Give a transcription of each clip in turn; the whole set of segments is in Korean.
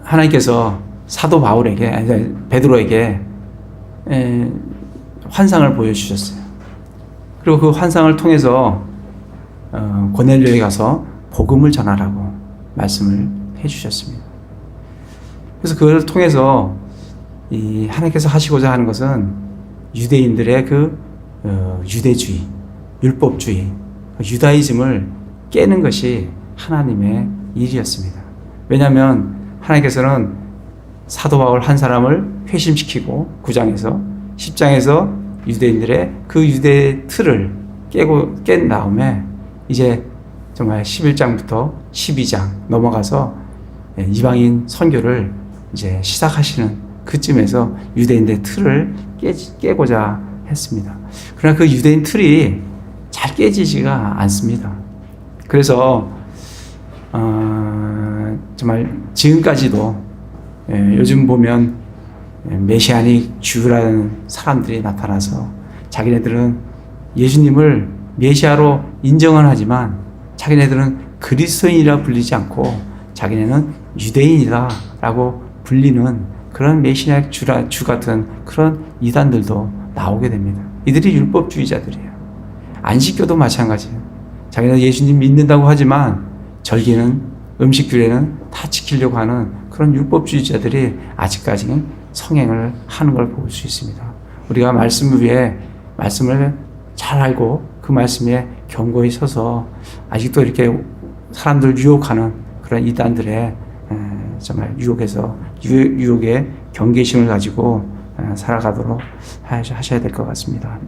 하나님께서 사도 바울에게, 아니, 베드로에게 환상을 보여주셨어요. 그리고 그 환상을 통해서 고넬료에 가서 복음을 전하라고 말씀을 해주셨습니다. 그래서 그걸 통해서 이 하나님께서 하시고자 하는 것은 유대인들의 그 유대주의, 율법주의, 유다이즘을 깨는 것이 하나님의 일이었습니다. 왜냐하면 하나님께서는 사도 바울 한 사람을 회심시키고 9장에서 10장에서 유대인들의 그 유대의 틀을 깬 다음에 이제 정말 11장부터 12장 넘어가서 이방인 선교를 이제 시작하시는 그쯤에서 유대인들의 틀을 깨고자 했습니다. 그러나 그 유대인 틀이 잘 깨지지가 않습니다. 그래서 정말 지금까지도 요즘 보면 메시아닉 주라는 사람들이 나타나서 자기네들은 예수님을 메시아로 인정은 하지만 자기네들은 그리스도인이라 불리지 않고 자기네는 유대인이다 라고 불리는 그런 메시아닉 주 같은 그런 이단들도 나오게 됩니다. 이들이 율법주의자들이에요. 안식교도 마찬가지예요. 자기네는 예수님 믿는다고 하지만 절기는 음식 규례는 다 지키려고 하는 그런 율법주의자들이 아직까지 성행을 하는 걸 볼 수 있습니다. 우리가 말씀 위에 말씀을 잘 알고 그 말씀에 견고히 서서 아직도 이렇게 사람들 유혹하는 그런 이단들의 정말 유혹의 경계심을 가지고 살아가도록 하셔야 될 것 같습니다.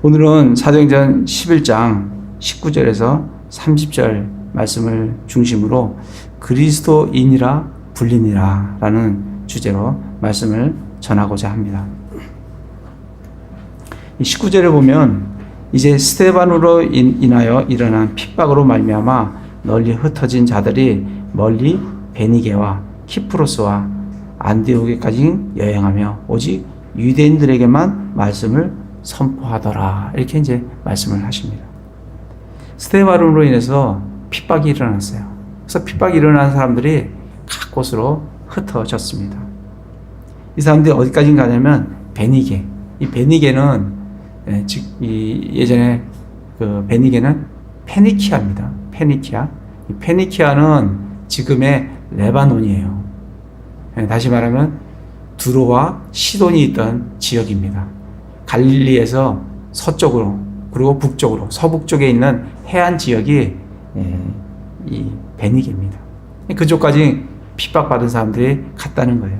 오늘은 사도행전 11장 19절에서 30절 말씀을 중심으로 그리스도인이라 불리니라 라는 주제로 말씀을 전하고자 합니다. 19절에 보면 이제 스데반으로 인하여 일어난 핍박으로 말미암아 널리 흩어진 자들이 멀리 베니게와 키프로스와 안디오게까지 여행하며 오직 유대인들에게만 말씀을 선포하더라. 이렇게 이제 말씀을 하십니다. 스데반으로 인해서 핍박이 일어났어요. 그래서 핍박이 일어난 사람들이 각 곳으로 흩어졌습니다. 이 사람들이 어디까지 가냐면 베니게. 이 베니게는 예전에 그 베니게는 페니키아입니다. 페니키아. 이 페니키아는 지금의 레바논이에요. 다시 말하면 두로와 시돈이 있던 지역입니다. 갈릴리에서 서쪽으로 그리고 북쪽으로 서북 쪽에 있는 해안 지역이 이 베니게입니다. 그쪽까지 핍박받은 사람들이 갔다는 거예요.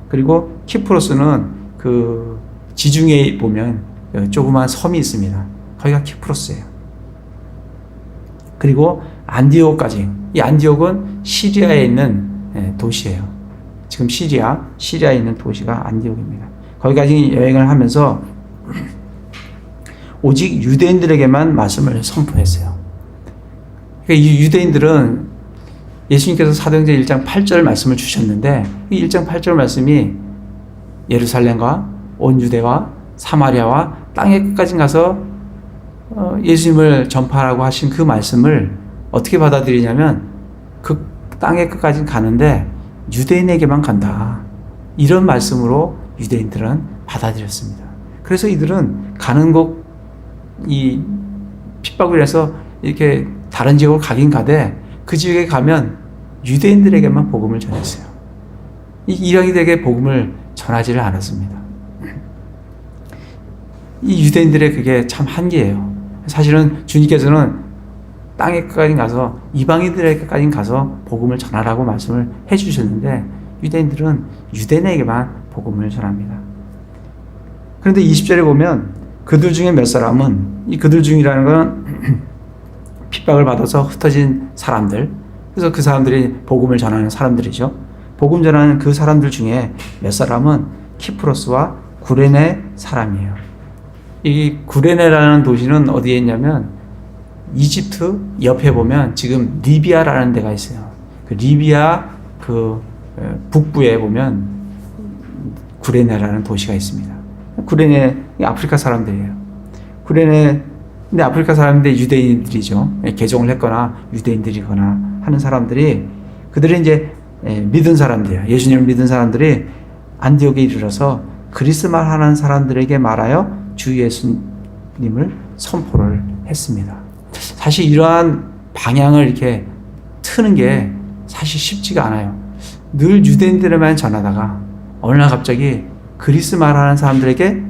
그리고 키프로스는 그 지중해에 보면 조그만 섬이 있습니다. 거기가 키프로스예요. 그리고 안디옥까지. 이 안디옥은 시리아에 있는 도시예요. 지금 시리아에 있는 도시가 안디옥입니다. 거기까지 여행을 하면서 오직 유대인들에게만 말씀을 선포했어요. 그러니까 이 유대인들은 예수님께서 사도행전 1장 8절 말씀을 주셨는데 이 1장 8절 말씀이 예루살렘과 온 유대와 사마리아와 땅의 끝까지 가서 예수님을 전파하라고 하신 그 말씀을 어떻게 받아들이냐면 그 땅의 끝까지 가는데 유대인에게만 간다. 이런 말씀으로 유대인들은 받아들였습니다. 그래서 이들은 가는 곳 이 핍박을 해서 이렇게 다른 지역으로 가긴 가되 그 지역에 가면 유대인들에게만 복음을 전했어요. 이 이방인들에게 복음을 전하지를 않았습니다. 이 유대인들의 그게 참 한계예요. 사실은 주님께서는 땅의 끝까지 가서 이방인들에게까지 가서 복음을 전하라고 말씀을 해주셨는데 유대인들은 유대인에게만 복음을 전합니다. 그런데 20절에 보면 그들 중에 몇 사람은 이 그들 중이라는 건 핍박을 받아서 흩어진 사람들, 그래서 그 사람들이 복음을 전하는 사람들이죠. 복음 전하는 그 사람들 중에 몇 사람은 키프로스와 구레네 사람이에요. 이 구레네라는 도시는 어디에 있냐면 이집트 옆에 보면 지금 리비아라는 데가 있어요. 그 리비아 그 북부에 보면 구레네라는 도시가 있습니다. 구레네 아프리카 사람들이에요. 구레네 근데 아프리카 사람인데 유대인들이죠. 개종을 했거나 유대인들이거나 하는 사람들이, 그들이 이제 믿은 사람들이에요. 예수님을 믿은 사람들이 안디옥에 이르러서 그리스 말하는 사람들에게 말하여 주 예수님을 선포를 했습니다. 사실 이러한 방향을 이렇게 트는 게 사실 쉽지가 않아요. 늘 유대인들에만 전하다가 어느 날 갑자기 그리스 말하는 사람들에게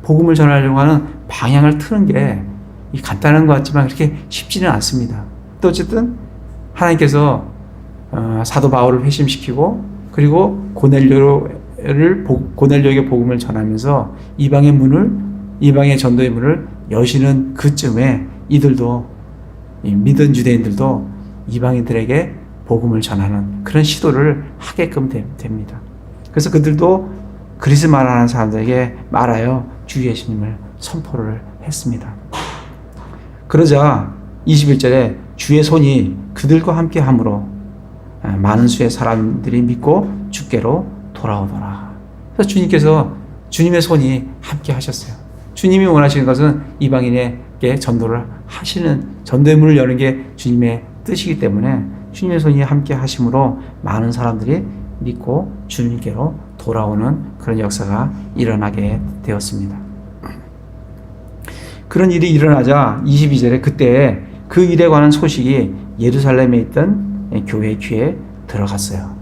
복음을 전하려고 하는 방향을 트는 게 간단한 것 같지만 그렇게 쉽지는 않습니다. 또 어쨌든 하나님께서 사도 바울을 회심시키고, 그리고 고넬료에게 복음을 전하면서 이방의 전도의 문을 여시는 그쯤에 이들도, 믿은 유대인들도 이방인들에게 복음을 전하는 그런 시도를 하게끔 됩니다. 그래서 그들도 그리스 말하는 사람들에게 말하여 주 예수님을 선포를 했습니다. 그러자 21절에 주의 손이 그들과 함께 함으로 많은 수의 사람들이 믿고 주께로 돌아오더라. 그래서 주님의 손이 함께 하셨어요. 주님이 원하시는 것은 이방인에게 전도를 하시는, 전도의 문을 여는 게 주님의 뜻이기 때문에 주님의 손이 함께 하심으로 많은 사람들이 믿고 주님께로 돌아오는 그런 역사가 일어나게 되었습니다. 그런 일이 일어나자 22절에 그때 그 일에 관한 소식이 예루살렘에 있던 교회의 귀에 들어갔어요.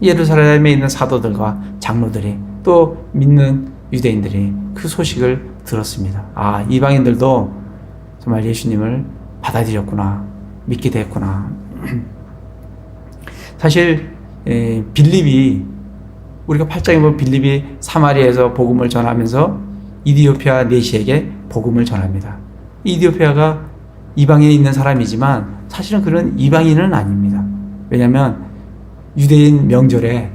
예루살렘에 있는 사도들과 장로들이, 또 믿는 유대인들이 그 소식을 들었습니다. 아, 이방인들도 정말 예수님을 받아들였구나, 믿게 됐구나. 사실 빌립이, 우리가 8장에 보면 빌립이 사마리아에서 복음을 전하면서 이디오피아 내시에게 복음을 전합니다. 이디오피아가 이방에 있는 사람이지만 사실은 그런 이방인은 아닙니다. 왜냐하면 유대인 명절에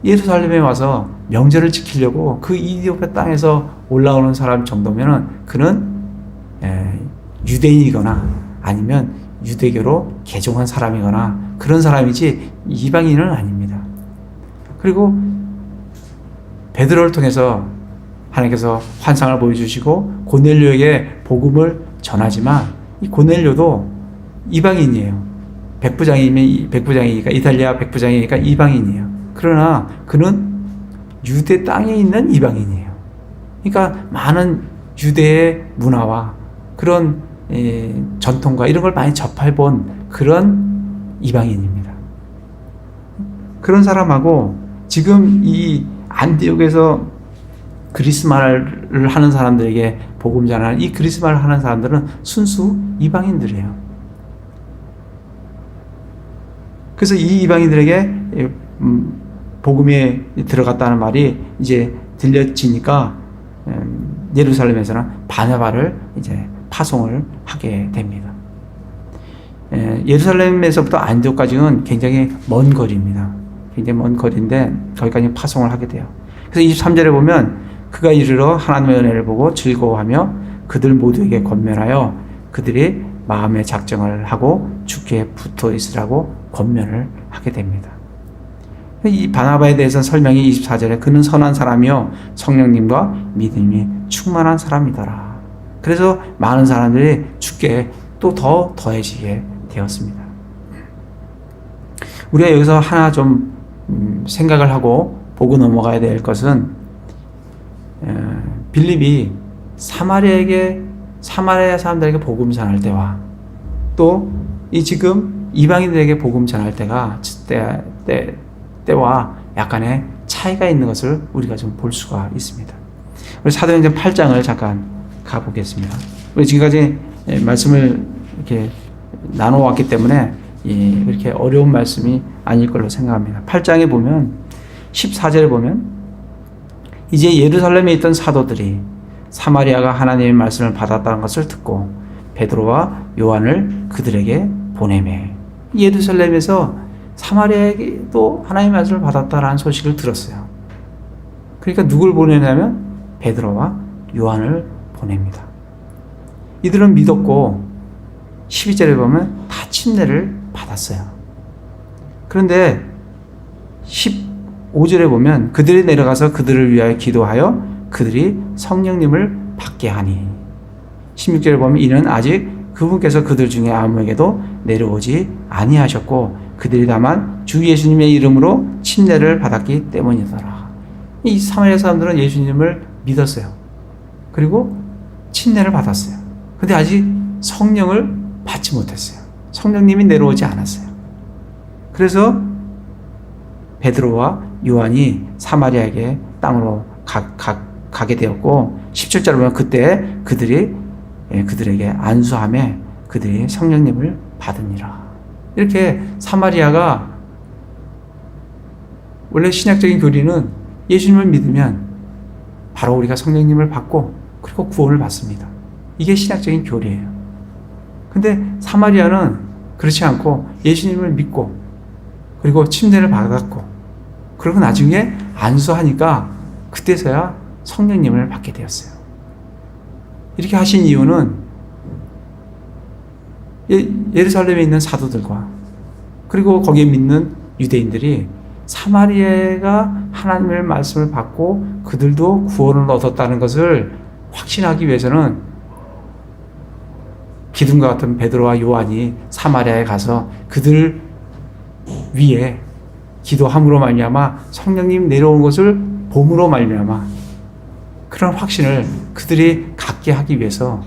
예루살렘에 와서 명절을 지키려고 그 이디오피아 땅에서 올라오는 사람 정도면은 그는 유대인이거나 아니면 유대교로 개종한 사람이거나 그런 사람이지 이방인은 아닙니다. 그리고 베드로를 통해서 하나님께서 환상을 보여주시고 고넬료에게 복음을 전하지만 이 고넬료도 이방인이에요. 백부장이니까, 이탈리아 백부장이니까 이방인이에요. 그러나 그는 유대 땅에 있는 이방인이에요. 그러니까 많은 유대의 문화와 그런 전통과 이런 걸 많이 접해본 그런 이방인입니다. 그런 사람하고 지금 이 안디옥에서 그리스 말을 하는 사람들에게 복음 전하는 이 그리스 말을 하는 사람들은 순수 이방인들이에요. 그래서 이 이방인들에게 복음에 들어갔다는 말이 이제 들려지니까 예루살렘에서는 바나바를 이제 파송을 하게 됩니다. 예루살렘에서부터 안디옥까지는 굉장히 먼 거리입니다. 굉장히 먼 거리인데 거기까지 파송을 하게 돼요. 그래서 23절에 보면 그가 이르러 하나님의 은혜를 보고 즐거워하며 그들 모두에게 권면하여 그들이 마음의 작정을 하고 주께 붙어 있으라고 권면을 하게 됩니다. 이 바나바에 대해서는 설명이 24절에 그는 선한 사람이요 성령님과 믿음이 충만한 사람이더라. 그래서 많은 사람들이 주께 또 더 더해지게 되었습니다. 우리가 여기서 하나 좀 생각을 하고 보고 넘어가야 될 것은 빌립이 사마리아 사람들에게 복음 전할 때와 또 이 지금 이방인들에게 복음 전할 때와 약간의 차이가 있는 것을 우리가 좀 볼 수가 있습니다. 우리 사도행전 8장을 잠깐 가보겠습니다. 우리 지금까지 말씀을 이렇게 나눠왔기 때문에 이렇게 어려운 말씀이 아닐 걸로 생각합니다. 8장에 보면 14절에 보면 이제 예루살렘에 있던 사도들이 사마리아가 하나님의 말씀을 받았다는 것을 듣고 베드로와 요한을 그들에게 보내매. 예루살렘에서 사마리아에게도 하나님의 말씀을 받았다라는 소식을 들었어요. 그러니까 누굴 보내냐면 베드로와 요한을 보냅니다. 이들은 믿었고 12절에 보면 다 침례를 받았어요. 그런데 15절에 보면 그들이 내려가서 그들을 위하여 기도하여 그들이 성령님을 받게 하니. 16절에 보면 이는 아직 그분께서 그들 중에 아무에게도 내려오지 아니하셨고 그들이 다만 주 예수님의 이름으로 침례를 받았기 때문이더라. 이 사마리아 사람들은 예수님을 믿었어요. 그리고 침례를 받았어요. 근데 아직 성령을 받지 못했어요. 성령님이 내려오지 않았어요. 그래서 베드로와 요한이 사마리아에게 땅으로 가게 되었고 17절에 보면 그때 그들에게 안수함에 그들이 성령님을 받으니라. 이렇게 사마리아가 원래 신약적인 교리는 예수님을 믿으면 바로 우리가 성령님을 받고 그리고 구원을 받습니다. 이게 신약적인 교리예요. 근데 사마리아는 그렇지 않고 예수님을 믿고 그리고 침례를 받았고 그리고 나중에 안수하니까 그때서야 성령님을 받게 되었어요. 이렇게 하신 이유는 예루살렘에 있는 사도들과 그리고 거기에 믿는 유대인들이 사마리아가 하나님의 말씀을 받고 그들도 구원을 얻었다는 것을 확신하기 위해서는 기둥과 같은 베드로와 요한이 사마리아에 가서 그들 위에 기도함으로 말미암아 성령님 내려오는 것을 봄으로 말미암아 그런 확신을 그들이 갖게 하기 위해서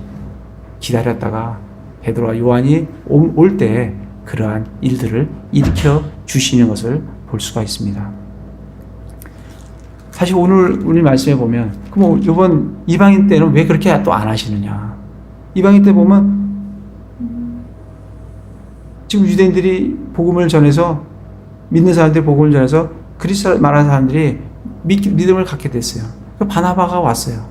기다렸다가 베드로와 요한이 올 때 그러한 일들을 일으켜 주시는 것을 볼 수가 있습니다. 사실 오늘 우리 말씀에 보면 그럼 이번 이방인 때는 왜 그렇게 또 안 하시느냐? 이방인 때 보면 지금 유대인들이 복음을 전해서 믿는 사람들이 복음을 전해서 그리스도 말하는 사람들이 믿음을 갖게 됐어요. 바나바가 왔어요.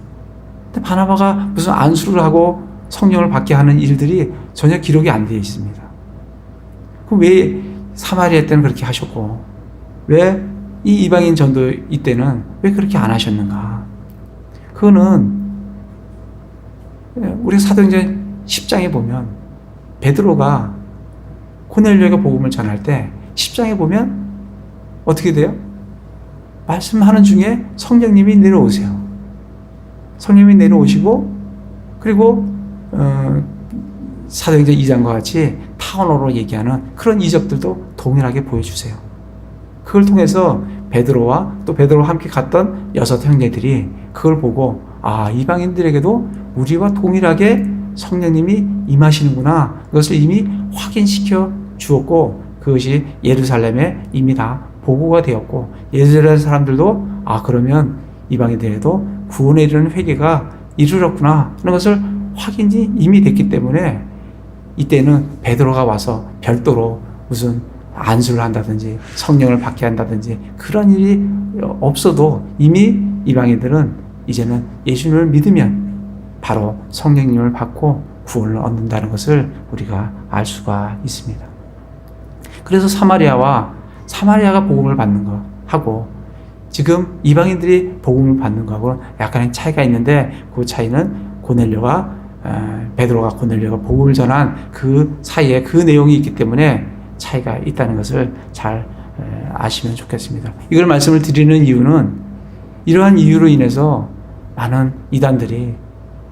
근데 바나바가 무슨 안수를 하고 성령을 받게 하는 일들이 전혀 기록이 안 되어 있습니다. 그럼 왜 사마리아 때는 그렇게 하셨고 왜 이 이방인 전도 이때는 왜 그렇게 안 하셨는가? 그거는 우리 사도행전 10장에 보면 베드로가 고넬료에게 복음을 전할 때 10장에 보면 어떻게 돼요? 말씀하는 중에 성령님이 내려오세요. 성령님이 내려오시고 그리고 사도행전 2장과 같이 타원어로 얘기하는 그런 이적들도 동일하게 보여주세요. 그걸 통해서 베드로와 또 베드로와 함께 갔던 6 형제들이 그걸 보고 이방인들에게도 우리와 동일하게 성령님이 임하시는구나. 그것을 이미 확인시켜 주었고 그것이 예루살렘에 이미 다 보고가 되었고 예루살렘 사람들도 그러면 이방인들에도 구원에 이르는 회개가 이르렀구나 하는 것을 확인이 이미 됐기 때문에 이때는 베드로가 와서 별도로 무슨 안수를 한다든지 성령을 받게 한다든지 그런 일이 없어도 이미 이방인들은 이제는 예수님을 믿으면 바로 성령님을 받고 구원을 얻는다는 것을 우리가 알 수가 있습니다. 그래서 사마리아가 복음을 받는 거 하고 지금 이방인들이 복음을 받는 거하고는 약간의 차이가 있는데 그 차이는 베드로가 고넬료가 복음을 전한 그 사이에 그 내용이 있기 때문에 차이가 있다는 것을 잘 아시면 좋겠습니다. 이걸 말씀을 드리는 이유는 이러한 이유로 인해서 많은 이단들이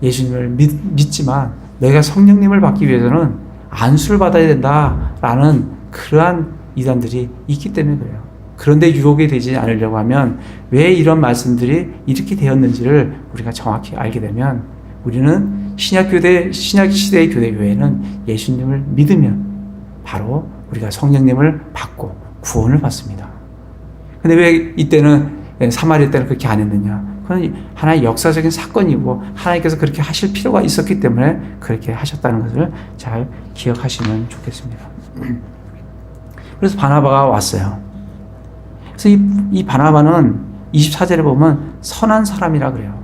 예수님을 믿지만 너희가 성령님을 받기 위해서는 안수를 받아야 된다라는 그러한 이단들이 있기 때문에 그래요. 그런데 유혹이 되지 않으려고 하면 왜 이런 말씀들이 이렇게 되었는지를 우리가 정확히 알게 되면 우리는 신약시대의 교회는 예수님을 믿으면 바로 우리가 성령님을 받고 구원을 받습니다. 근데 왜 이때는 사마리아 때는 그렇게 안 했느냐? 그건 하나의 역사적인 사건이고 하나님께서 그렇게 하실 필요가 있었기 때문에 그렇게 하셨다는 것을 잘 기억하시면 좋겠습니다. 그래서 바나바가 왔어요. 그래서 이 바나바는 24절에 보면 선한 사람이라 그래요.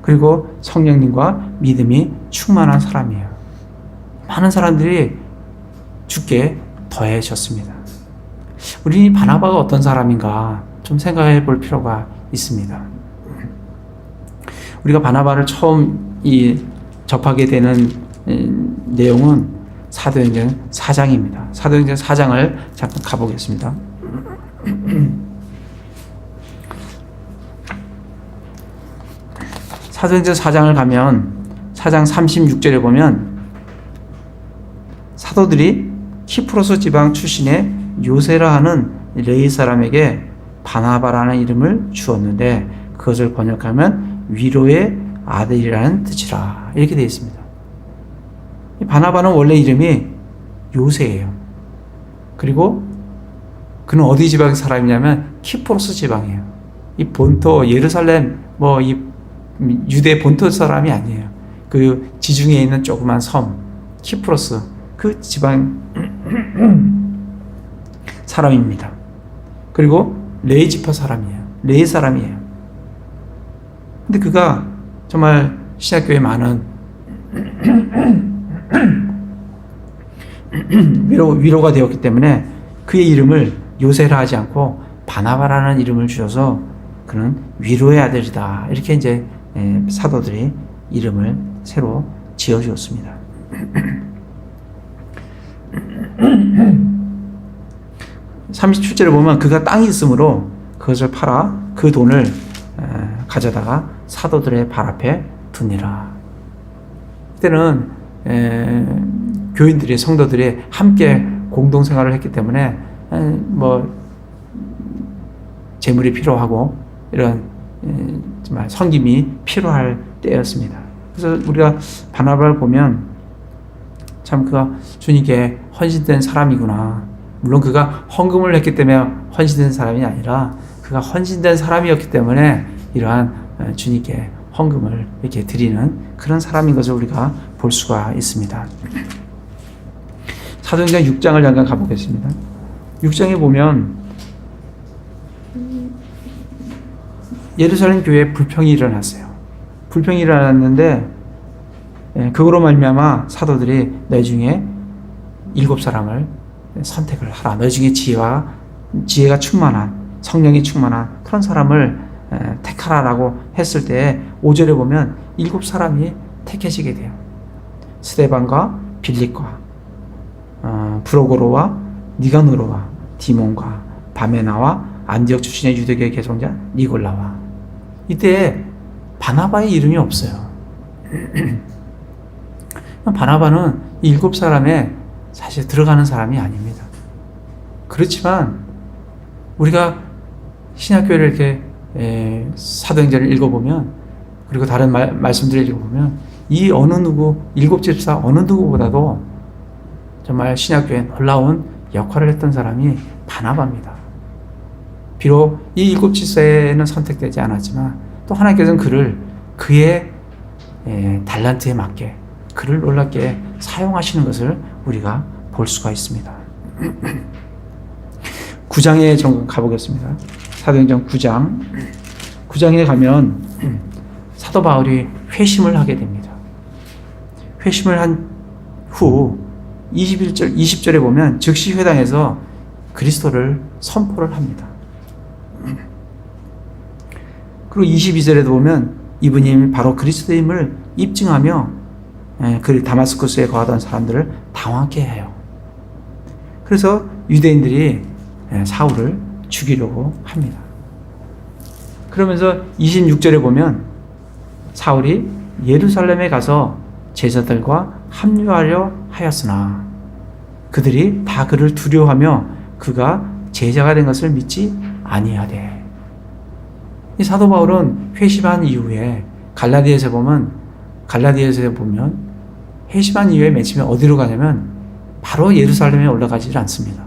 그리고 성령님과 믿음이 충만한 사람이에요. 많은 사람들이 주께 더해졌습니다. 우리 이 바나바가 어떤 사람인가 좀 생각해 볼 필요가 있습니다. 우리가 바나바를 처음 접하게 되는 내용은 사도행전 4장입니다. 사도행전 4장을 잠깐 가보겠습니다. 사도행전 4장을 가면 4장 36절에 보면 사도들이 키프로스 지방 출신의 요세라 하는 레위 사람에게 바나바라는 이름을 주었는데 그것을 번역하면 위로의 아들이라는 뜻이라 이렇게 되어 있습니다. 이 바나바는 원래 이름이 요세예요. 그리고 그는 어디 지방 사람이냐면 키프로스 지방이에요. 이 본토 예루살렘 이 유대 본토 사람이 아니에요. 그 지중해에 있는 조그만 섬 키프로스 그 지방 사람입니다. 그리고 레위 지파 사람이에요. 레위 사람이에요. 근데 그가 정말 신약교회에 많은 위로가 되었기 때문에 그의 이름을 요세라 하지 않고 바나바라는 이름을 주셔서 그는 위로의 아들이다. 이렇게 이제 사도들이 이름을 새로 지어주었습니다. 37절에 보면 그가 땅이 있으므로 그것을 팔아 그 돈을 가져다가 사도들의 발 앞에 두니라. 그때는 교인들이 성도들이 함께 공동생활을 했기 때문에 재물이 필요하고 이런 정말 섬김이 필요할 때였습니다. 그래서 우리가 바나바를 보면 참 그가 주님께 헌신된 사람이구나. 물론 그가 헌금을 했기 때문에 헌신된 사람이 아니라 그가 헌신된 사람이었기 때문에 이러한 주님께 헌금을 이렇게 드리는 그런 사람인 것을 우리가 볼 수가 있습니다. 사도행전 6장을 잠깐 가보겠습니다. 6장에 보면 예루살렘 교회에 불평이 일어났어요. 불평이 일어났는데 그거로 말미암아 사도들이 너희 중에 7사람을 선택을 하라. 너희 중에 지혜가 충만한 성령이 충만한 그런 사람을 택하라라고 했을 때 5절에 보면 7사람이 택해지게 돼요. 스데반과 빌립과 브로고로와 니가노로와 디몬과 바메나와 안디옥 출신의 유대교회 개종자 니골라와. 이때 바나바의 이름이 없어요. 바나바는 7사람에 사실 들어가는 사람이 아닙니다. 그렇지만 우리가 신약교회를 이렇게 사도행전을 읽어보면 그리고 다른 말씀들을 읽어보면 이 어느 누구 7집사 어느 누구보다도 정말 신약교회에 놀라운 역할을 했던 사람이 바나바입니다. 비록 이 7집사에는 선택되지 않았지만 또 하나님께서는 그의 달란트에 맞게 그를 놀랍게 사용하시는 것을 우리가 볼 수가 있습니다. 9장에 좀 가보겠습니다. 사도행전 9장에 가면 사도 바울이 회심을 하게 됩니다. 회심을 한 후 20절에 보면 즉시 회당에서 그리스도를 선포를 합니다. 그리고 22절에도 보면 이분이 바로 그리스도임을 입증하며 그 다마스쿠스에 거하던 사람들을 당황케 해요. 그래서 유대인들이 사울을 죽이려고 합니다. 그러면서 26절에 보면 사울이 예루살렘에 가서 제자들과 합류하려 하였으나 그들이 다 그를 두려워하며 그가 제자가 된 것을 믿지 아니하되. 이 사도 바울은 회심한 이후에 갈라디아서에 보면 회심한 이후에 맨 처음에 어디로 가냐면 바로 예루살렘에 올라가지 않습니다.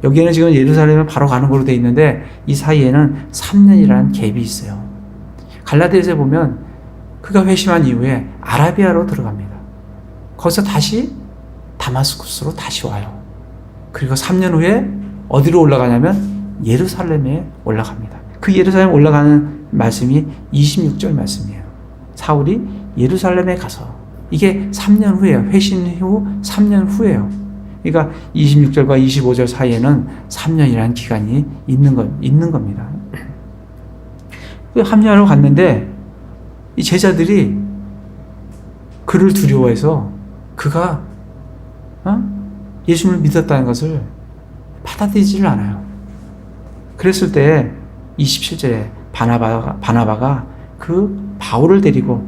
여기에는 지금 예루살렘에 바로 가는 걸로 되어 있는데 이 사이에는 3년이라는 갭이 있어요. 갈라디아서에 보면 그가 회심한 이후에 아라비아로 들어갑니다. 거기서 다시 다마스쿠스로 다시 와요. 그리고 3년 후에 어디로 올라가냐면 예루살렘에 올라갑니다. 그 예루살렘에 올라가는 말씀이 26절 말씀이에요. 사울이 예루살렘에 가서 이게 3년 후에요. 회심 후 3년 후에요. 그러니까 26절과 25절 사이에는 3년이라는 기간이 있는 겁니다. 그 합류하러 갔는데 이 제자들이 그를 두려워해서 그가 예수님을 믿었다는 것을 받아들이지를 않아요. 그랬을 때 27절에 바나바가 그 바울을 데리고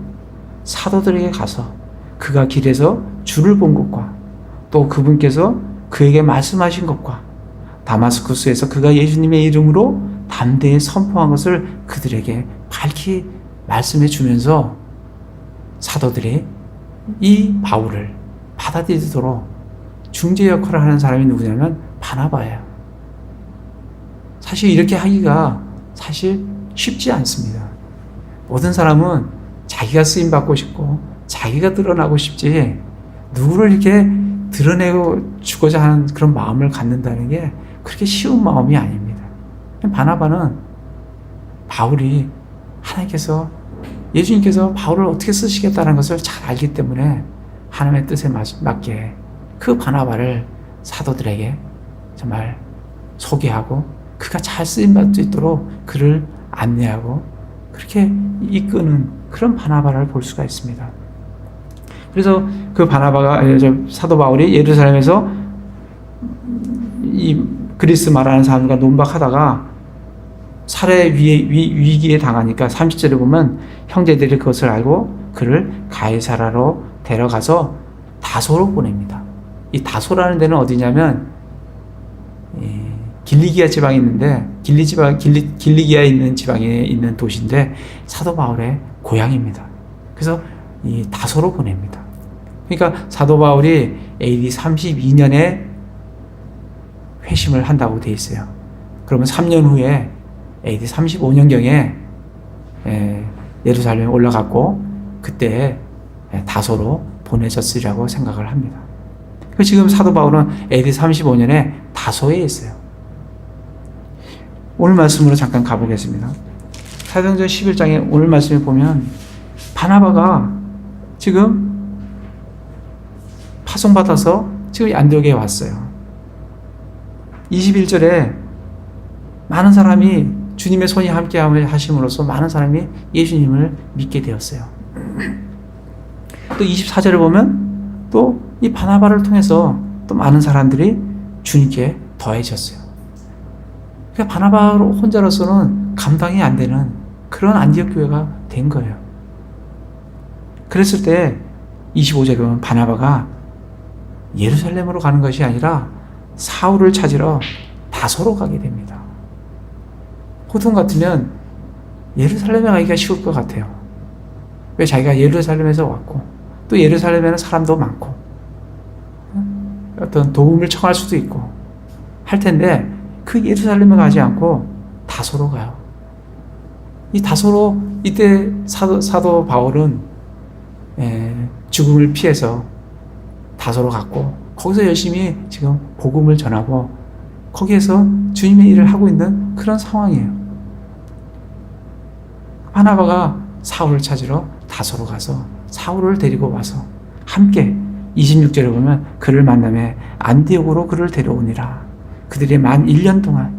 사도들에게 가서 그가 길에서 주를 본 것과 또 그분께서 그에게 말씀하신 것과 다마스쿠스에서 그가 예수님의 이름으로 담대히 선포한 것을 그들에게 밝히 말씀해 주면서 사도들이 이 바울을 받아들이도록 중재 역할을 하는 사람이 누구냐면 바나바예요. 사실 이렇게 하기가 사실 쉽지 않습니다. 모든 사람은 자기가 쓰임받고 싶고 자기가 드러나고 싶지 누구를 이렇게 드러내고 주고자 하는 그런 마음을 갖는다는 게 그렇게 쉬운 마음이 아닙니다. 바나바는 바울이 하나님께서 예수님께서 바울을 어떻게 쓰시겠다는 것을 잘 알기 때문에 하나님의 뜻에 맞게 그 바나바를 사도들에게 정말 소개하고 그가 잘 쓰임받을 수 있도록 그를 안내하고 그렇게 이끄는 그런 바나바를 볼 수가 있습니다. 그래서 그 바나바가 사도 바울이 예루살렘에서 이 그리스 말하는 사람과 논박하다가 살해 위기에 당하니까 30절에 보면 형제들이 그것을 알고 그를 가이사라로 데려가서 다소로 보냅니다. 이 다소라는 데는 어디냐면 길리기아 지방에 있는데 길리기아에 있는 지방에 있는 도시인데 사도 바울의 고향입니다. 그래서 이 다소로 보냅니다. 그러니까 사도 바울이 AD 32년에 회심을 한다고 돼 있어요. 그러면 3년 후에 AD 35년경에 예루살렘에 올라갔고 그때 다소로 보내졌으리라고 생각을 합니다. 지금 사도 바울은 AD 35년에 다소에 있어요. 오늘 말씀으로 잠깐 가보겠습니다. 사도행전 11장에 오늘 말씀에 보면 바나바가 지금 파송받아서 지금 안디옥에 왔어요. 21절에 많은 사람이 주님의 손이 함께 하심으로써 많은 사람이 예수님을 믿게 되었어요. 또 24절에 보면 또 이 바나바를 통해서 또 많은 사람들이 주님께 더해졌어요. 그러니까 바나바 혼자로서는 감당이 안 되는 그런 안디옥 교회가 된 거예요. 그랬을 때 25절에 보면 바나바가 예루살렘으로 가는 것이 아니라 사울을 찾으러 다소로 가게 됩니다. 보통 같으면 예루살렘에 가기가 쉬울 것 같아요. 왜 자기가 예루살렘에서 왔고 또 예루살렘에는 사람도 많고 어떤 도움을 청할 수도 있고 할 텐데 그 예루살렘에 가지 않고 다소로 가요. 이 다소로 이때 사도 바울은 죽음을 피해서 다소로 갔고 거기서 열심히 지금 복음을 전하고 거기에서 주님의 일을 하고 있는 그런 상황이에요. 바나바가 사울을 찾으러 다소로 가서 사울을 데리고 와서 함께 26절에 보면 그를 만남에 안디옥으로 그를 데려오니라. 그들이 만 1년 동안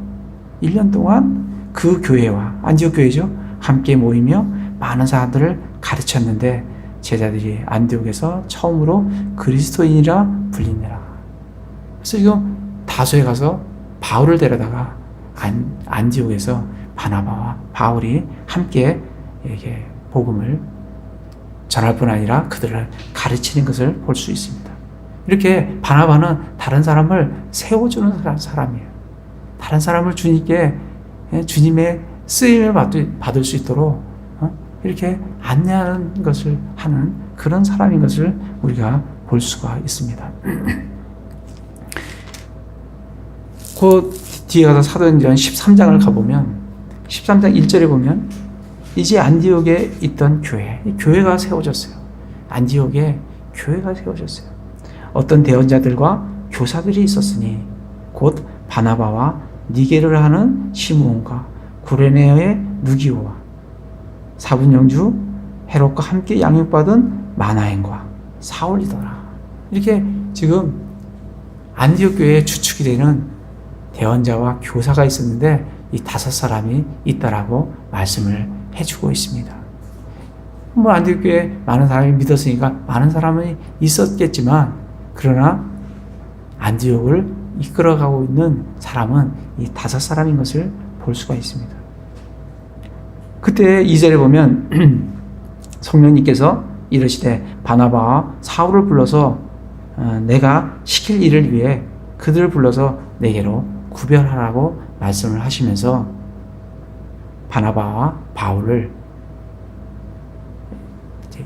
그 교회와 안디옥 교회죠. 함께 모이며 많은 사람들을 가르쳤는데 제자들이 안디옥에서 처음으로 그리스도인이라 불리니라. 그래서 지금 다소에 가서 바울을 데려다가 안디옥에서 바나바와 바울이 함께 이렇게 복음을 전할 뿐 아니라 그들을 가르치는 것을 볼 수 있습니다. 이렇게 바나바는 다른 사람을 세워주는 사람이에요. 다른 사람을 주님께 주님의 쓰임을 받을 수 있도록 이렇게 안내하는 것을 하는 그런 사람인 것을 우리가 볼 수가 있습니다. 그 뒤에 가서 사도행전 13장을 가보면 13장 1절에 보면 이제 안디옥에 있던 교회가 세워졌어요. 안디옥에 교회가 세워졌어요. 어떤 대언자들과 교사들이 있었으니 곧 바나바와 니게를 하는 시므온과 구레네의 누기오와 사분영주 헤롯과 함께 양육받은 마나엔과 사울이더라. 이렇게 지금 안디옥 교회의 주축이 되는 대언자와 교사가 있었는데 이 5사람이 있다라고 말씀을 해주고 있습니다. 안디옥 교회에 많은 사람이 믿었으니까 많은 사람이 있었겠지만 그러나 안디옥을 이끌어가고 있는 사람은 이 5사람인 것을 볼 수가 있습니다. 그때 2절에 보면 성령님께서 이르시되 바나바와 사울을 불러서 내가 시킬 일을 위해 그들을 불러서 내게로 구별하라고 말씀을 하시면서 바나바와 바울을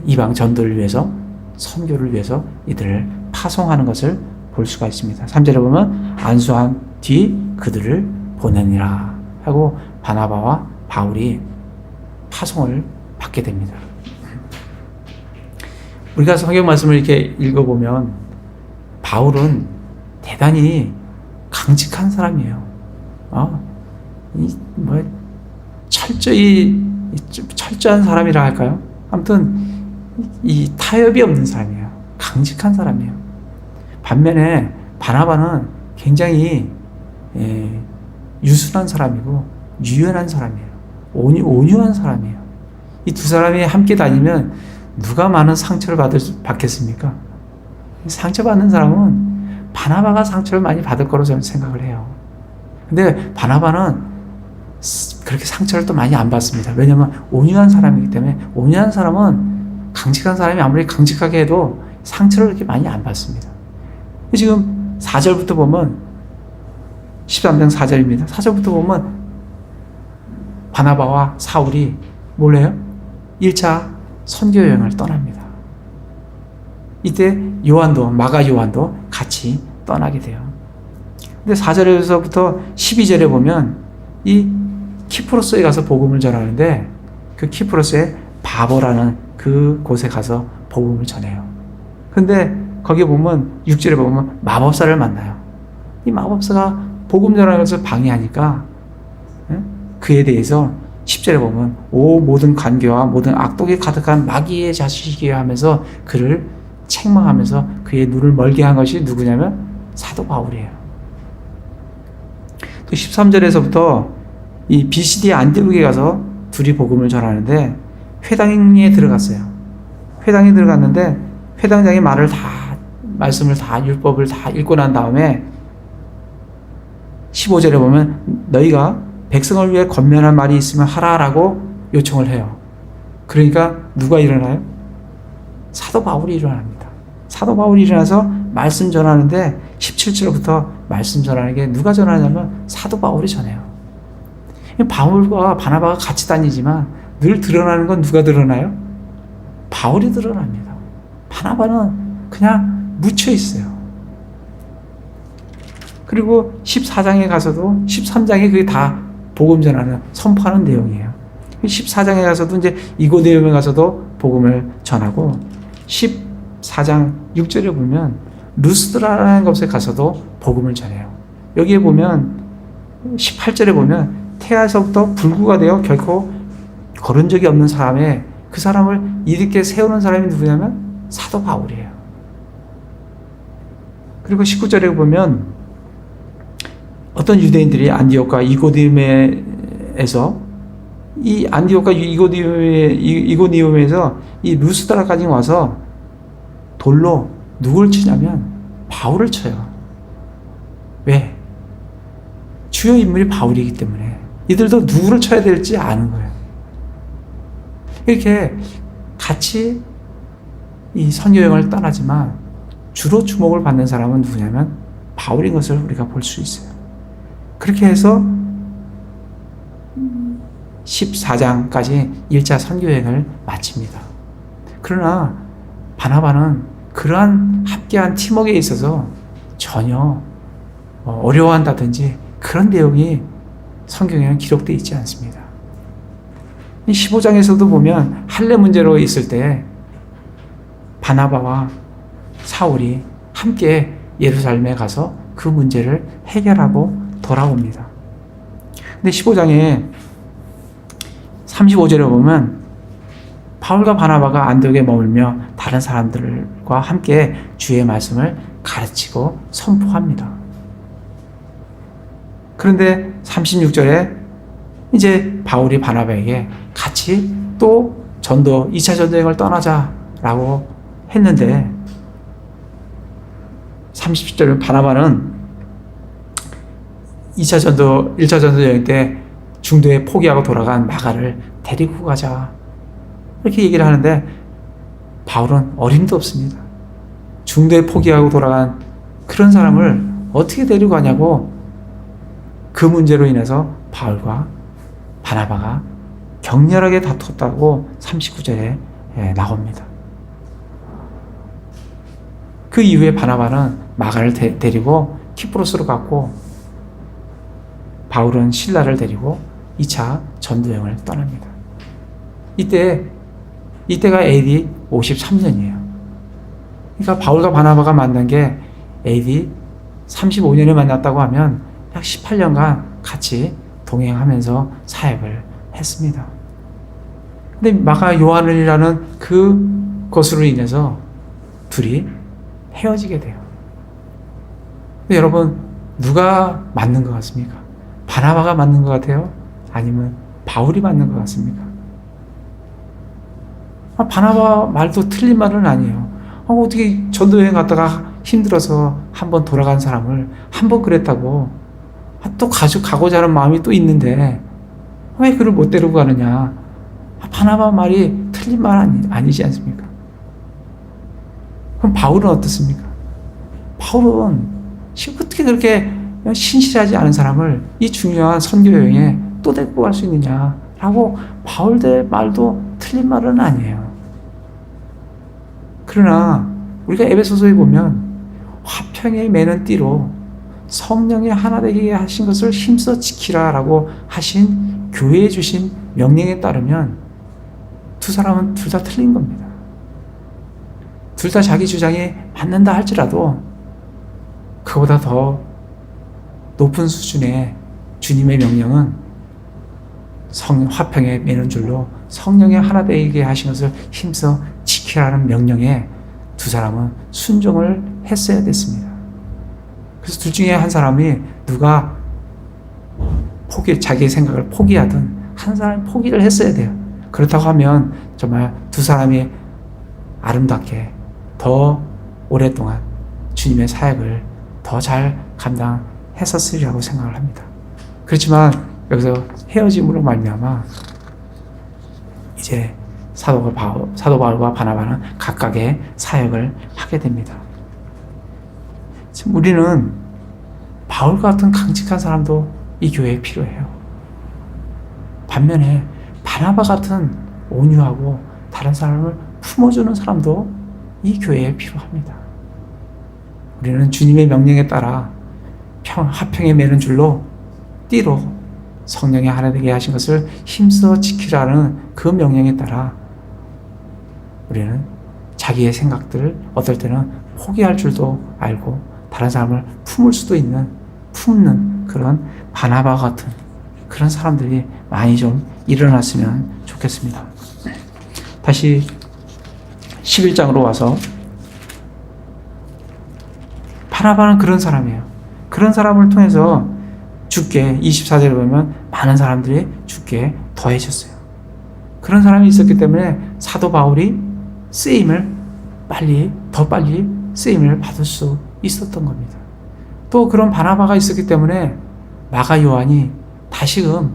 이방 전도를 위해서, 선교를 위해서 이들을 파송하는 것을 볼 수가 있습니다. 3절에 보면 안수한 뒤 그들을 보내니라 하고 바나바와 바울이 파송을 받게 됩니다. 우리가 성경 말씀을 이렇게 읽어보면 바울은 대단히 강직한 사람이에요. 철저한 사람이라 할까요? 아무튼 이 타협이 없는 사람이에요. 강직한 사람이에요. 반면에 바나바는 굉장히 유순한 사람이고 유연한 사람이에요. 온유한 사람이에요. 이 두 사람이 함께 다니면 누가 많은 상처를 받겠습니까? 상처받는 사람은 바나바가 상처를 많이 받을 거로 저는 생각을 해요. 근데 바나바는 그렇게 상처를 또 많이 안 받습니다. 왜냐하면 온유한 사람이기 때문에. 온유한 사람은 강직한 사람이 아무리 강직하게 해도 상처를 그렇게 많이 안 받습니다. 지금 4절부터 보면 13장 4절입니다. 4절부터 보면 바나바와 사울이 뭘 해요? 1차 선교 여행을 떠납니다. 이때 마가 요한도 같이 떠나게 돼요. 근데 4절에서부터 12절에 보면 이 키프로스에 가서 복음을 전하는데 그 키프로스의 바보라는 그 곳에 가서 복음을 전해요. 근데 거기 보면 6절에 보면 마법사를 만나요. 이 마법사가 복음 전하는 것을 방해하니까 그에 대해서 10절에 보면 모든 관계와 모든 악독이 가득한 마귀의 자식이여 하면서 그를 책망하면서 그의 눈을 멀게 한 것이 누구냐면 사도 바울이에요. 또 13절에서부터 이 비시디 안디옥에 가서 둘이 복음을 전하는데 회당에 들어갔어요. 회당에 들어갔는데 회당장이 말씀을 다 율법을 다 읽고 난 다음에 15절에 보면 너희가 백성을 위해 권면할 말이 있으면 하라라고 요청을 해요. 그러니까 누가 일어나요? 사도 바울이 일어납니다. 사도 바울이 일어나서 말씀 전하는데 17절부터 말씀 전하는 게 누가 전하냐면 사도 바울이 전해요. 바울과 바나바가 같이 다니지만 늘 드러나는 건 누가 드러나요? 바울이 드러납니다. 바나바는 그냥 묻혀 있어요. 그리고 14장에 가서도 13장에 그게 다 복음 전하는, 선포하는 내용이에요. 14장에 가서도 이제 이고니움에 가서도 복음을 전하고 14장 6절에 보면 루스드라라는 곳에 가서도 복음을 전해요. 여기에 보면 18절에 보면 태아에서부터 불구가 되어 결코 걸은 적이 없는 사람의 그 사람을 일으켜 세우는 사람이 누구냐면 사도 바울이에요. 그리고 19절에 보면 어떤 유대인들이 안디옥과 이고니움에서 이 안디옥과 이고니움에서 이 루스드라까지 와서 돌로 누굴 치냐면 바울을 쳐요. 왜? 주요 인물이 바울이기 때문에 이들도 누구를 쳐야 될지 아는 거예요. 이렇게 같이 이 선교여행을 떠나지만 주로 주목을 받는 사람은 누구냐면 바울인 것을 우리가 볼 수 있어요. 그렇게 해서 14장까지 1차 선교여행을 마칩니다. 그러나 바나바는 그러한 함께한 팀워크에 있어서 전혀 어려워한다든지 그런 내용이 성경에는 기록되어 있지 않습니다. 15장에서도 보면 할례 문제로 있을 때 바나바와 사울이 함께 예루살렘에 가서 그 문제를 해결하고 돌아옵니다. 근데 15장에 35절에 보면 바울과 바나바가 안디옥에 머물며 다른 사람들과 함께 주의 말씀을 가르치고 선포합니다. 그런데 36절에 이제 바울이 바나바에게 같이 또 2차 전도여행을 떠나자라고 했는데 30절에 바나바는 1차 전도여행 때 중도에 포기하고 돌아간 마가를 데리고 가자 이렇게 얘기를 하는데 바울은 어림도 없습니다. 중도에 포기하고 돌아간 그런 사람을 어떻게 데리고 가냐고 그 문제로 인해서 바울과 바나바가 격렬하게 다퉜다고 39절에 나옵니다. 그 이후에 바나바는 마가를 데리고 키프로스로 갔고 바울은 실라를 데리고 2차 전도여행을 떠납니다. 이때가 AD 53년이에요. 그러니까 바울과 바나바가 만난 게 AD 35년에 만났다고 하면 약 18년간 같이 동행하면서 사역을 했습니다. 근데 마가 요한이라는 그것으로 인해서 둘이 헤어지게 돼요. 근데 여러분, 누가 맞는 것 같습니까? 바나바가 맞는 것 같아요? 아니면 바울이 맞는 것 같습니까? 바나바 말도 틀린 말은 아니에요. 어떻게 전도여행 갔다가 힘들어서 한번 돌아간 사람을 한번 그랬다고 또 가고자 하는 마음이 또 있는데 왜 그를 못 데리고 가느냐? 바나바 말이 틀린 말 아니지 않습니까? 그럼 바울은 어떻습니까? 바울은 어떻게 그렇게 신실하지 않은 사람을 이 중요한 선교 여행에 또 데리고 갈 수 있느냐라고 바울의 말도 틀린 말은 아니에요. 그러나 우리가 에베소서에 보면 화평에 매는 띠로 성령의 하나 되게 하신 것을 힘써 지키라라고 하신 교회에 주신 명령에 따르면 두 사람은 둘 다 틀린 겁니다. 둘 다 자기 주장이 맞는다 할지라도 그보다 더 높은 수준의 주님의 명령은 화평에 매는 줄로 성령의 하나 되게 하신 것을 힘써 지키라는 명령에 두 사람은 순종을 했어야 됐습니다. 그래서 둘 중에 한 사람이 누가 자기의 생각을 포기하든 한 사람이 포기를 했어야 돼요. 그렇다고 하면 정말 두 사람이 아름답게 더 오랫동안 주님의 사역을 더 잘 감당했었으리라고 생각을 합니다. 그렇지만 여기서 헤어짐으로 말미암아 이제 사도 바울과 바나바는 각각의 사역을 하게 됩니다. 지금 우리는 바울 같은 강직한 사람도 이 교회에 필요해요. 반면에 바나바 같은 온유하고 다른 사람을 품어주는 사람도 이 교회에 필요합니다. 우리는 주님의 명령에 따라 화평에 매는 줄로 띠로 성령의 하나 되게 하신 것을 힘써 지키라는 그 명령에 따라 우리는 자기의 생각들을 어떨 때는 포기할 줄도 알고 다른 사람을 품는 그런 바나바 같은 그런 사람들이 많이 좀 일어났으면 좋겠습니다. 다시 11장으로 와서 바나바는 그런 사람이에요. 그런 사람을 통해서 주께 24절에 보면 많은 사람들이 주께 더해졌어요. 그런 사람이 있었기 때문에 사도 바울이 더 빨리 쓰임을 받을 수 있었던 겁니다. 또 그런 바나바가 있었기 때문에 마가 요한이 다시금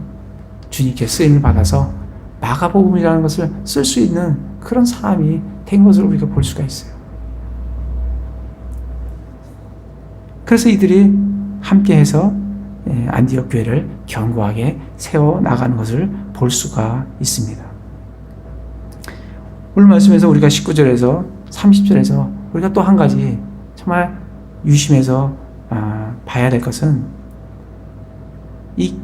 주님께 쓰임을 받아서 마가복음이라는 것을 쓸 수 있는 그런 사람이 된 것을 우리가 볼 수가 있어요. 그래서 이들이 함께해서 안디옥 교회를 견고하게 세워나가는 것을 볼 수가 있습니다. 오늘 말씀에서 우리가 19절에서 30절에서 우리가 또 한 가지 정말 유심해서 봐야 될 것은 이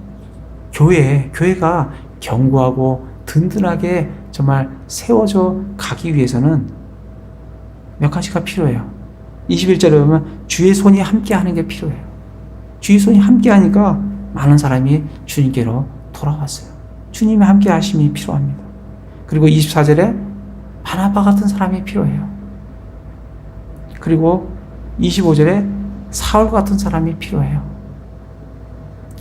교회가 견고하고 든든하게 정말 세워져 가기 위해서는 몇 가지가 필요해요. 21절에 보면 주의 손이 함께 하는 게 필요해요. 주의 손이 함께 하니까 많은 사람이 주님께로 돌아왔어요. 주님의 함께 하심이 필요합니다. 그리고 24절에 바나바 같은 사람이 필요해요. 그리고 25절에 사울 같은 사람이 필요해요.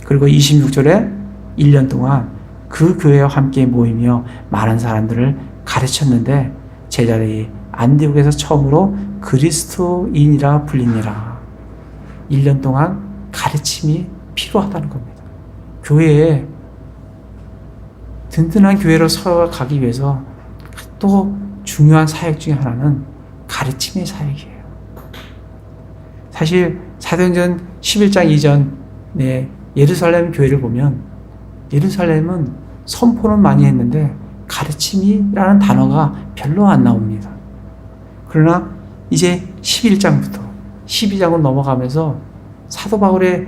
그리고 26절에 1년 동안 그 교회와 함께 모이며 많은 사람들을 가르쳤는데 제자들이 안디옥에서 처음으로 그리스도인이라 불리니라. 1년 동안 가르침이 필요하다는 겁니다. 교회에 든든한 교회로 서가기 위해서 또 중요한 사역 중에 하나는 가르침의 사역이에요. 사실 사도행전 11장 이전에 예루살렘 교회를 보면 예루살렘은 선포는 많이 했는데 가르침이라는 단어가 별로 안 나옵니다. 그러나 이제 11장부터 12장으로 넘어가면서 사도 바울의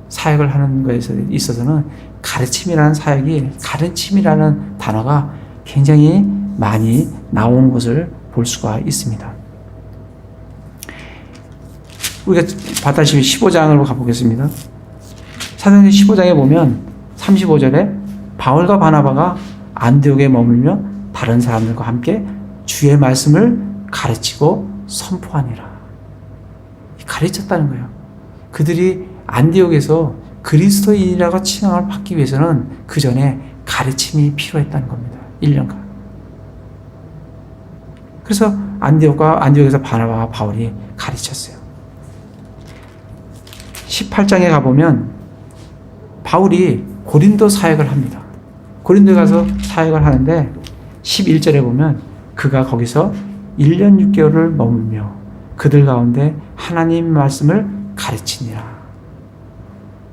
사역을 하는 것에 있어서는 가르침이라는 사역이, 가르침이라는 단어가 굉장히 많이 나오는 것을 볼 수가 있습니다. 우리가 봤다시피 15장으로 가보겠습니다. 사도행전 15장에 보면 35절에 바울과 바나바가 안디옥에 머물며 다른 사람들과 함께 주의 말씀을 가르치고 선포하니라. 가르쳤다는 거예요. 그들이 안디옥에서 그리스도인이라고 칭함을 받기 위해서는 그 전에 가르침이 필요했다는 겁니다. 1년간. 그래서 안디옥에서 바나바와 바울이 가르쳤어요. 18장에 가보면 바울이 고린도 사역을 합니다. 고린도에 가서 사역을 하는데 11절에 보면 그가 거기서 1년 6개월을 머물며 그들 가운데 하나님 말씀을 가르치니라.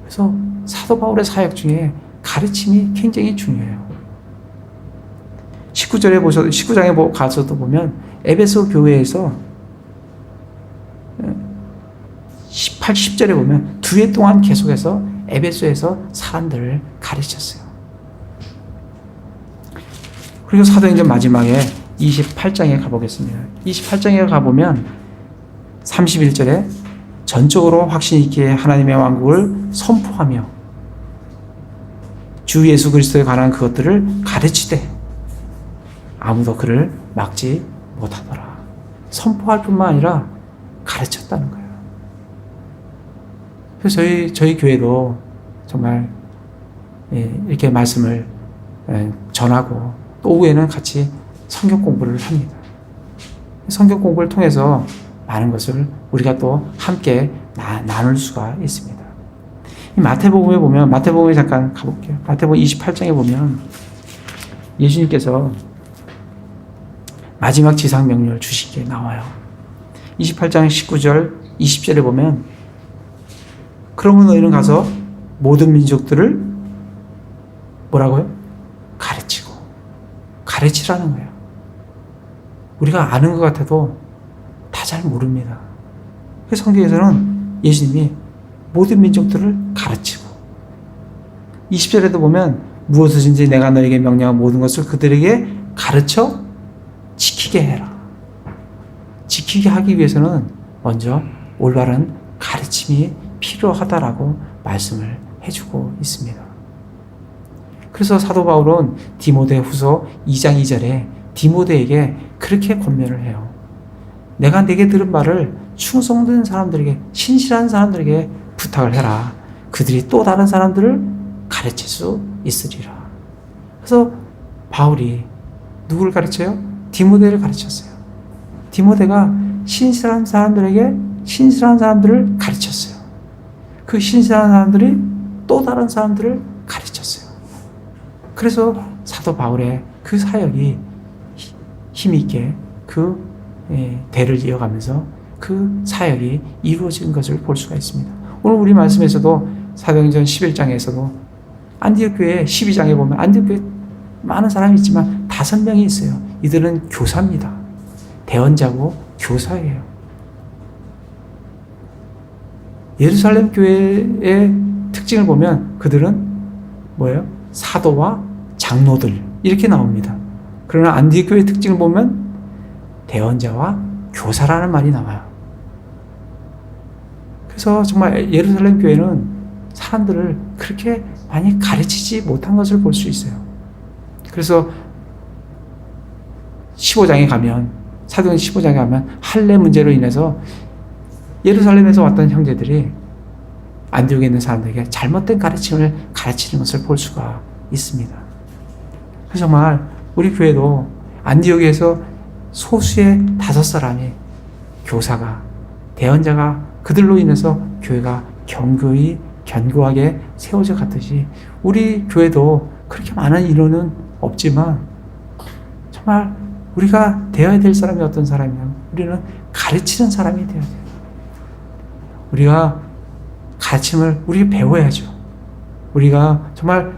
그래서 사도 바울의 사역 중에 가르침이 굉장히 중요해요. 19장에 가서도 보면 에베소 교회에서 18, 10절에 보면 2해 동안 계속해서 에베소에서 사람들을 가르쳤어요. 그리고 사도행전 마지막에 28장에 가보겠습니다. 28장에 가보면 31절에 전적으로 확신 있게 하나님의 왕국을 선포하며 주 예수 그리스도에 관한 그것들을 가르치되 아무도 그를 막지 못하더라. 선포할 뿐만 아니라 가르쳤다는 거예요. 그래서 저희 교회도 정말 이렇게 말씀을 전하고 또 오후에는 같이 성경 공부를 합니다. 성경 공부를 통해서 많은 것을 우리가 또 함께 나눌 수가 있습니다. 이 마태복음에 잠깐 가볼게요. 마태복음 28장에 보면 예수님께서 마지막 지상 명령을 주신 게 나와요. 28장 19절, 20절에 보면 그러면 너희는 가서 모든 민족들을 뭐라고요? 가르치라는 거예요. 우리가 아는 것 같아도 다 잘 모릅니다. 그래서 성경에서는 예수님이 모든 민족들을 가르치고 20절에도 보면 무엇이든지 내가 너에게 명령한 모든 것을 그들에게 가르쳐 지키게 해라. 지키게 하기 위해서는 먼저 올바른 가르침이 필요하다라고 말씀을 해주고 있습니다. 그래서 사도 바울은 디모데후서 2장 2절에 디모데에게 그렇게 권면을 해요. 내가 네게 들은 말을 충성된 사람들에게, 신실한 사람들에게 부탁을 해라. 그들이 또 다른 사람들을 가르칠 수 있으리라. 그래서 바울이 누구를 가르쳐요? 디모데를 가르쳤어요. 디모데가 신실한 사람들에게 신실한 사람들을 가르쳤어요. 그 신실한 사람들이 또 다른 사람들을 가르쳤어요. 그래서 사도 바울의 그 사역이 힘있게 그 대를 이어가면서 그 사역이 이루어진 것을 볼 수가 있습니다. 오늘 우리 말씀에서도 사도행전 11장에서도 안디옥 교회 12장에 보면 안디옥 교회 많은 사람이 있지만 5명이 있어요. 이들은 교사입니다. 대언자고 교사예요. 예루살렘 교회의 특징을 보면 그들은 뭐예요? 사도와 장로들 이렇게 나옵니다. 그러나 안디옥 교회의 특징을 보면 대언자와 교사라는 말이 나와요. 그래서 정말 예루살렘 교회는 사람들을 그렇게 많이 가르치지 못한 것을 볼 수 있어요. 그래서 15장에 가면 사도행전 15장에 가면 할례 문제로 인해서 예루살렘에서 왔던 형제들이 안디옥에 있는 사람들에게 잘못된 가르침을 가르치는 것을 볼 수가 있습니다. 그래서 정말 우리 교회도 안디옥에서 소수의 5사람이 교사가, 대언자가 그들로 인해서 교회가 견고하게 세워져 갔듯이 우리 교회도 그렇게 많은 인원은 없지만 정말 우리가 되어야 될 사람이 어떤 사람이냐면 우리는 가르치는 사람이 되어야 돼요. 우리가 가르침을 우리가 배워야죠. 우리가 정말